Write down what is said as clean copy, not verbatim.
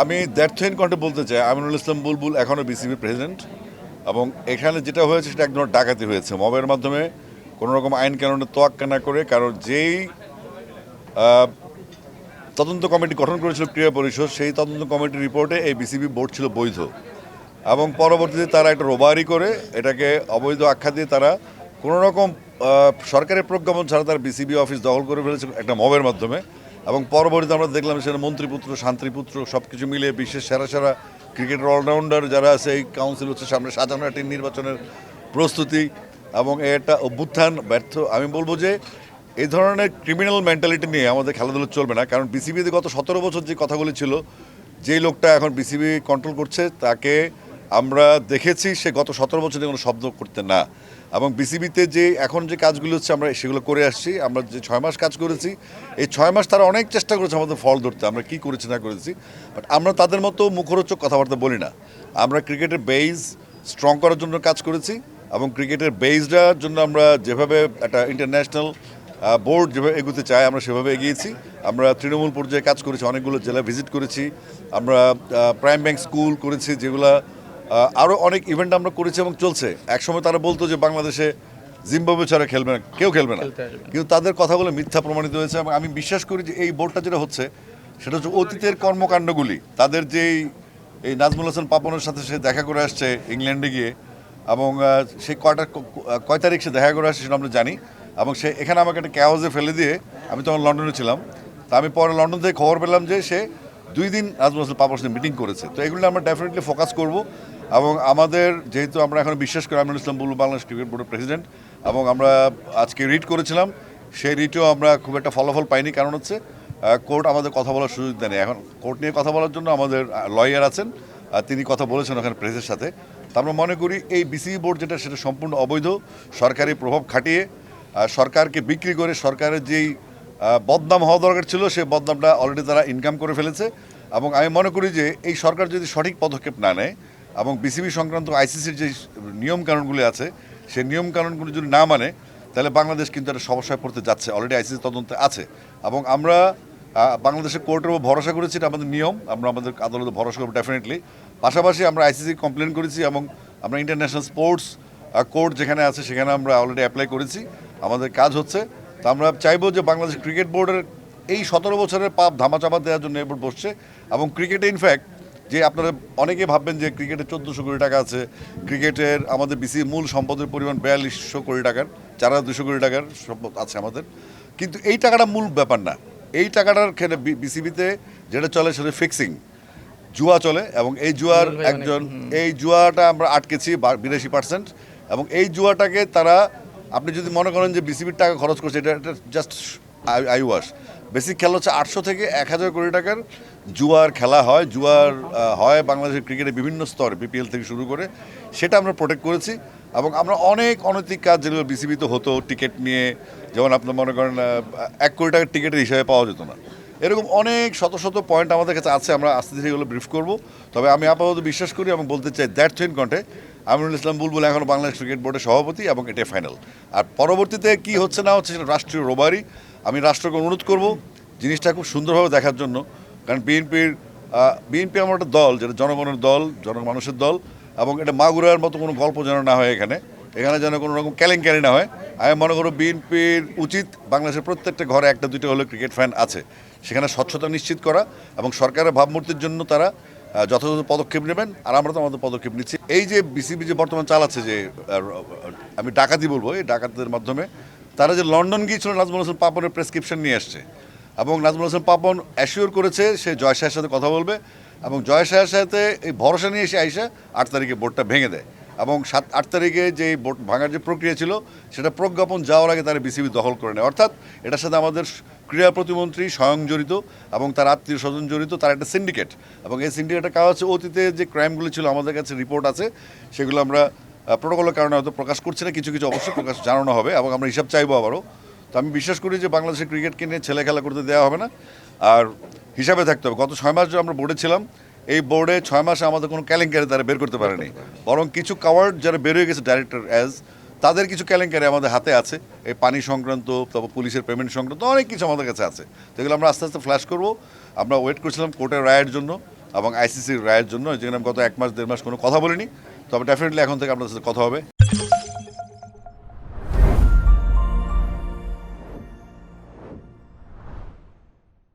আমি দ্ব্যর্থহীন কণ্ঠে বলতে চাই আমিনুল ইসলাম বুলবুল এখনও বিসিবি প্রেসিডেন্ট এবং এখানে যেটা হয়েছে সেটা একদম ডাকাতি হয়েছে মবের মাধ্যমে কোনো রকম আইন কানুনের তোয়াক্কা না করে। কারণ যেই তদন্ত কমিটি গঠন করেছিল ক্রীড়া পরিষদ, সেই তদন্ত কমিটির রিপোর্টে এই বিসিবি বোর্ড ছিল বৈধ এবং পরবর্তীতে তারা একটা রোবারি করে এটাকে অবৈধ আখ্যা দিয়ে তারা কোনো রকম সরকারের প্রজ্ঞাপন ছাড়া তার বিসিবি অফিস দখল করে ফেলেছে একটা মবের মাধ্যমে। এবং পরবর্তীতে আমরা দেখলাম সেখানে মন্ত্রীপুত্র শান্তিপুত্র সব কিছু মিলিয়ে বিশ্বের সেরা সেরা ক্রিকেটের অলরাউন্ডার যারা আছে এই কাউন্সিল হচ্ছে সামনে সাজানো একটি নির্বাচনের প্রস্তুতি এবং এটা অভ্যুত্থান ব্যর্থ। আমি বলবো যে এই ধরনের ক্রিমিনাল মেন্টালিটি নিয়ে আমাদের খেলাধুলো চলবে না। কারণ বিসিবিতে গত 17 বছর যে কথাগুলি ছিল, যেই লোকটা এখন বিসিবি কন্ট্রোল করছে তাকে আমরা দেখেছি সে গত 17 বছরে কোনো শব্দ করতে না। এবং বিসিবিতে যে এখন যে কাজগুলো হচ্ছে আমরা সেগুলো করে আসছি। আমরা যে 6 মাস কাজ করেছি, এই 6 মাস তারা অনেক চেষ্টা করেছে আমাদের ফল ধরতে, আমরা কি করেছি না করেছি। বাট আমরা তাদের মতো মুখরোচক কথাবার্তা বলি না। আমরা ক্রিকেটের বেইজ স্ট্রং করার জন্য কাজ করেছি এবং ক্রিকেটের বেইজটার জন্য আমরা যেভাবে একটা ইন্টারন্যাশনাল বোর্ড যেভাবে এগোতে চায় আমরা সেভাবে এগিয়েছি। আমরা তৃণমূল পর্যায়ে কাজ করেছি, অনেকগুলো জেলা ভিজিট করেছি, আমরা প্রাইম ব্যাংক স্কুল করেছি, যেগুলো আরও অনেক ইভেন্ট আমরা করেছি এবং চলছে। একসময় তারা বলতো যে বাংলাদেশে জিম্বাবুয়ে ছাড়া খেলবে না, কেউ খেলবে না, কিন্তু তাদের কথাগুলো মিথ্যা প্রমাণিত হয়েছে। এবং আমি বিশ্বাস করি যে এই বোর্ডটা যেটা হচ্ছে সেটা হচ্ছে অতীতের কর্মকাণ্ডগুলি, তাদের যেই এই নাজমুল হাসান পাপনের সাথে সে দেখা করে আসছে ইংল্যান্ডে গিয়ে, এবং সে কয় তারিখ সে দেখা করে আসছে সেটা আমরা জানি। এবং সে এখানে আমাকে একটা ক্যাওয়াজে ফেলে দিয়ে, আমি তখন লন্ডনে ছিলাম, তা আমি পরে লন্ডন থেকে খবর পেলাম যে সে 2 দিন নাজমুল হাসান পাপনের সাথে মিটিং করেছে। তো এগুলো আমরা ডেফিনেটলি ফোকাস করব। এবং আমাদের যেহেতু আমরা এখন বিশ্বাস করি আমিনুল ইসলাম বুলবুল বাংলাদেশ ক্রিকেট বোর্ডের প্রেসিডেন্ট, এবং আমরা আজকে রিট করেছিলাম, সেই রিটেও আমরা খুব একটা ফলাফল পাইনি। কারণ হচ্ছে কোর্ট আমাদের কথা বলার সুযোগ দেয়নি। এখন কোর্ট নিয়ে কথা বলার জন্য আমাদের লয়ার আছেন, তিনি কথা বলেছেন ওখানে প্রেসের সাথে। তা আমরা মনে করি এই বিসিবি বোর্ড যেটা সেটা সম্পূর্ণ অবৈধ, সরকারি প্রভাব খাটিয়ে সরকারকে বিক্রি করে সরকারের যেই বদনাম হওয়া দরকার ছিল সেই বদনামটা অলরেডি তারা ইনকাম করে ফেলেছে। এবং আমি মনে করি যে এই সরকার যদি সঠিক পদক্ষেপ না নেয় এবং বিসিবি সংক্রান্ত আইসিসির যে নিয়মকানুনগুলি আছে সেই নিয়মকানুনগুলি যদি না মানে, তাহলে বাংলাদেশ কিন্তু একটা সমস্যায় পড়তে যাচ্ছে। অলরেডি আইসিসি তদন্তে আছে এবং আমরা বাংলাদেশের কোর্টের উপর ভরসা করেছি, এটা আমাদের নিয়ম, আমরা আমাদের আদালতে ভরসা করবো ডেফিনেটলি। পাশাপাশি আমরা আইসিসি কমপ্লেন করেছি এবং আমরা ইন্টারন্যাশনাল স্পোর্টস কোর্ট যেখানে আছে সেখানে আমরা অলরেডি অ্যাপ্লাই করেছি, আমাদের কাজ হচ্ছে। তা আমরা চাইবো যে বাংলাদেশ ক্রিকেট বোর্ডের এই 17 বছরের পাপ ধামাচাপা দেওয়ার জন্য এই বোর্ড বসছে। এবং ক্রিকেটে ইনফ্যাক্ট যে আপনারা অনেকে ভাববেন যে ক্রিকেটের 1400 কোটি টাকা আছে, ক্রিকেটের আমাদের বিসিবি মূল সম্পদের পরিমাণ 4200 কোটি টাকার, 4200 কোটি টাকার সম্পদ আছে আমাদের, কিন্তু এই টাকাটা মূল ব্যাপার না। এই টাকাটার ক্ষেত্রে বিসিবিতে যেটা চলে সেটা ফিক্সিং, জুয়া চলে। এবং এই জুয়ার এই জুয়াটা আমরা আটকেছি 82%। এবং এই জুয়াটাকে তারা, আপনি যদি মনে করেন যে বিসিবির টাকা খরচ করছে, এটা জাস্ট আইওয়াশ। বেসিক খেলা হচ্ছে 800 থেকে 1000 কোটি টাকার জুয়ার খেলা হয়, জুয়ার হয় বাংলাদেশের ক্রিকেটের বিভিন্ন স্তরে, বিপিএল থেকে শুরু করে, সেটা আমরা প্রোটেক্ট করেছি। এবং আমরা অনেক অনৈতিক কাজ যেগুলো বিসিবিতে হতো টিকিট নিয়ে, যেমন আপনার মনে করেন 1 কোটি টাকার টিকিটের হিসাবে পাওয়া যেত না, এরকম অনেক শত শত পয়েন্ট আমাদের কাছে আছে। আমরা আস্তে ধীরে এগুলো ব্রিফ করব। তবে আমি আপাতত বিশ্বাস করি এবং বলতে চাই দ্ব্যর্থহীন কণ্ঠে আমিনুল ইসলাম বুলবুল এখনও বাংলাদেশ ক্রিকেট বোর্ডের সভাপতি এবং এটাই ফাইনাল। আর পরবর্তীতে কি হচ্ছে না হচ্ছে সেটা রাষ্ট্রীয় রোবারি। আমি রাষ্ট্রকে অনুরোধ করব জিনিসটা খুব সুন্দরভাবে দেখার জন্য। কারণ বিএনপি আমার একটা দল, যেটা জনগণের দল, জনমানুষের দল, এবং এটা মাগুরার মতো কোনো গল্প যেন না হয়, এখানে যেন কোনো রকম কেলেঙ্কারি না হয়। আমি মনে করব বিএনপির উচিত বাংলাদেশের প্রত্যেকটা ঘরে 1-2টা হলে ক্রিকেট ফ্যান আছে, সেখানে স্বচ্ছতা নিশ্চিত করা এবং সরকারের ভাবমূর্তির জন্য তারা যথাযথ পদক্ষেপ নেবেন। আর আমরা তো আমাদের পদক্ষেপ নিচ্ছি। এই যে বিসিবি যে বর্তমান চালাচ্ছে, যে আমি ডাকাতি বলবো, এই ডাকাতদের মাধ্যমে তারা যে লন্ডন গিয়েছিল নাজমুল হাসান পাপনের প্রেসক্রিপশন নিয়ে আসছে, এবং নাজমুল হাসান পাপন অ্যাসিওর করেছে সে জয় শাহের সাথে কথা বলবে, এবং জয় শাহের সাথে এই ভরসা নিয়ে এসে আইসা 8 তারিখে বোর্ডটা ভেঙে দেয়। এবং 7-8 তারিখে যে বোর্ড ভাঙার যে প্রক্রিয়া ছিল সেটা প্রজ্ঞাপন যাওয়ার আগে তারা বিসিবি দখল করে নেয়। অর্থাৎ এটার সাথে আমাদের ক্রীড়া প্রতিমন্ত্রী স্বয়ং জড়িত এবং তার আত্মীয় স্বজন জড়িত, তার একটা সিন্ডিকেট। এবং এই সিন্ডিকেটের কাজ হচ্ছে অতীতে যে ক্রাইমগুলো ছিল, আমাদের কাছে রিপোর্ট আছে, সেগুলো আমরা প্রোটোকলের কারণে হয়তো প্রকাশ করছি না, কিছু কিছু অবশ্যই প্রকাশ জানানো হবে এবং আমরা হিসাব চাইবো আবারও। তো আমি বিশ্বাস করি যে বাংলাদেশের ক্রিকেটকে নিয়ে ছেলে খেলা করতে দেওয়া হবে না, আর হিসাবে থাকতে হবে। গত 6 মাস আমরা বোর্ডে ছিলাম, এই বোর্ডে 6 মাসে আমাদের কোনো কেলেঙ্কারি তারা বের করতে পারেনি, বরং কিছু কাওয়ার্ড যারা বের হয়ে গেছে ডাইরেক্টর তাদের কিছু কেলেঙ্কারি আমাদের হাতে আছে। এই পানি সংক্রান্ত, তারপর পুলিশের পেমেন্ট সংক্রান্ত অনেক কিছু আমাদের কাছে আছে। তো এগুলো আমরা আস্তে আস্তে ফ্ল্যাশ করবো। আমরা ওয়েট করছিলাম কোর্টের রায়ের জন্য, এবং আইসিসির রায়ের জন্য, যেখানে আমি গত 1 মাস 1.5 মাস কোনো কথা বলিনি। তবে ডেফিনেটলি এখন থেকে আপনাদের সাথে কথা হবে।